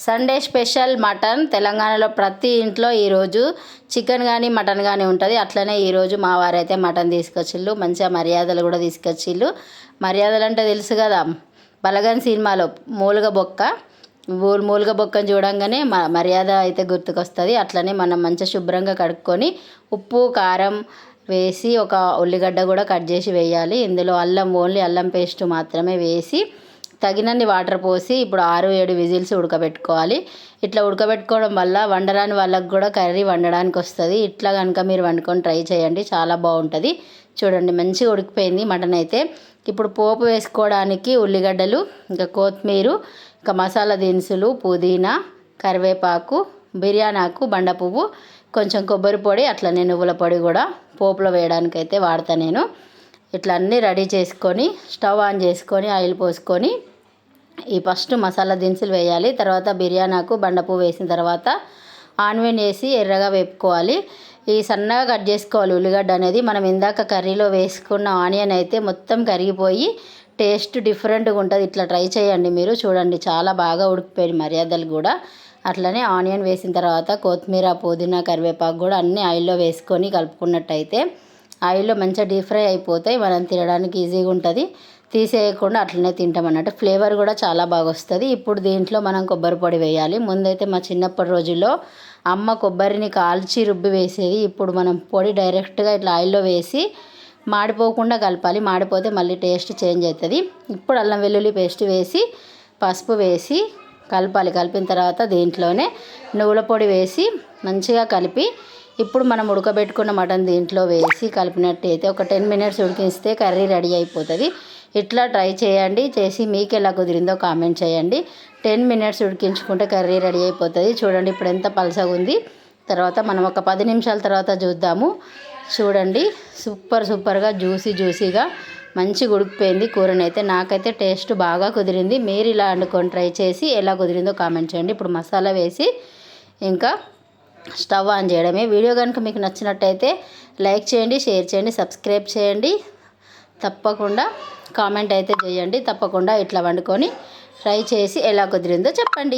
Sunday special mutton. తెలంగాణలో ప్రతి ఇంట్లో ఈరోజు చికెన్ కానీ మటన్ కానీ ఉంటుంది. అట్లనే ఈరోజు మా వారైతే మటన్ తీసుకొచ్చిళ్ళు. మంచిగా మర్యాదలు కూడా తీసుకొచ్చిళ్ళు. మర్యాదలు అంటే తెలుసు కదా, బలగన్ సినిమాలో మూలుగ బొక్క, మూలుగ బొక్కను చూడంగానే మర్యాద అయితే గుర్తుకొస్తుంది. అట్లనే మనం మంచిగా శుభ్రంగా కడుక్కొని ఉప్పు కారం వేసి ఒక ఉల్లిగడ్డ కూడా కట్ చేసి వేయాలి. ఇందులో ఓన్లీ అల్లం పేస్ట్ మాత్రమే వేసి తగినన్ని వాటర్ పోసి ఇప్పుడు 6-7 విజిల్స్ ఉడకబెట్టుకోవాలి. ఇట్లా ఉడకబెట్టుకోవడం వల్ల వండరాని వాళ్ళకు కూడా కర్రీ వండడానికి వస్తుంది. ఇట్లా కనుక మీరు వండుకొని ట్రై చేయండి, చాలా బాగుంటుంది. చూడండి మంచిగా ఉడికిపోయింది మటన్ అయితే. ఇప్పుడు పోపు వేసుకోవడానికి ఉల్లిగడ్డలు, ఇంకా కొత్తిమీర, ఇంకా మసాలా దినుసులు, పుదీనా, కరివేపాకు, బిర్యానీ ఆకు, బండ పువ్వు, కొంచెం కొబ్బరి పొడి, అట్లనే నువ్వుల పొడి కూడా పోపులో వేయడానికి అయితే వాడతా నేను. ఇట్లా అన్నీ రెడీ చేసుకొని స్టవ్ ఆన్ చేసుకొని ఆయిల్ పోసుకొని ఈ ఫస్ట్ మసాలా దినుసులు వేయాలి. తర్వాత బిర్యానీ ఆకు, బండ పువ్వు వేసిన తర్వాత ఆనియన్ వేసి ఎర్రగా వేపుకోవాలి. ఈ సన్నగా కట్ చేసుకోవాలి ఉల్లిగడ్డ అనేది. మనం ఇందాక కర్రీలో వేసుకున్న ఆనియన్ అయితే మొత్తం కరిగిపోయి టేస్ట్ డిఫరెంట్గా ఉంటుంది. ఇట్లా ట్రై చేయండి మీరు. చూడండి చాలా బాగా ఉడికిపోయి మర్యాదలు కూడా. అట్లనే ఆనియన్ వేసిన తర్వాత కొత్తిమీర, పుదీనా, కరివేపాకు కూడా అన్నీ ఆయిల్లో వేసుకొని కలుపుకున్నట్టయితే ఆయిల్లో మంచిగా డీప్ ఫ్రై అయిపోతాయి. మనం తినడానికి ఈజీగా ఉంటుంది. తీసేయకుండా అట్లనే తింటాం అన్నట్టు. ఫ్లేవర్ కూడా చాలా బాగా వస్తుంది. ఇప్పుడు దీంట్లో మనం కొబ్బరి పొడి వేయాలి. ముందైతే మా చిన్నప్పటి రోజుల్లో అమ్మ కొబ్బరిని కాల్చి రుబ్బి వేసేది. ఇప్పుడు మనం పొడి డైరెక్ట్గా ఇట్లా ఆయిల్లో వేసి మాడిపోకుండా కలపాలి. మాడిపోతే మళ్ళీ టేస్ట్ చేంజ్ అవుతుంది. ఇప్పుడు అల్లం వెల్లుల్లి పేస్ట్ వేసి పసుపు వేసి కలపాలి. కలిపిన తర్వాత దీంట్లోనే నువ్వుల పొడి వేసి మంచిగా కలిపి ఇప్పుడు మనం ఉడకబెట్టుకున్న మటన్ దీంట్లో వేసి కలిపినట్టయితే ఒక 10 మినిట్స్ ఉడికిస్తే కర్రీ రెడీ అయిపోతుంది. ఇట్లా ట్రై చేయండి. చేసి మీకు ఎలా కుదిరిందో కామెంట్ చేయండి. 10 మినిట్స్ ఉడికించుకుంటే కర్రీ రెడీ అయిపోతుంది. చూడండి ఇప్పుడు ఎంత పలసగా ఉంది. తర్వాత మనం ఒక 10 నిమిషాల తర్వాత చూద్దాము. చూడండి సూపర్గా జ్యూసీగా మంచిగా ఉడికిపోయింది కూరనైతే. నాకైతే టేస్ట్ బాగా కుదిరింది. మీరు ఇలా వండుకొని ట్రై చేసి ఎలా కుదిరిందో కామెంట్ చేయండి. ఇప్పుడు మసాలా వేసి ఇంకా స్టవ్ ఆన్ చేయడమే. వీడియో కనుక మీకు నచ్చినట్టయితే లైక్ చేయండి, షేర్ చేయండి, సబ్స్క్రైబ్ చేయండి. తప్పకుండా కామెంట్ అయితే చేయండి. తప్పకుండా ఇట్లా వండుకొని ట్రై చేసి ఎలా కుదిరిందో చెప్పండి.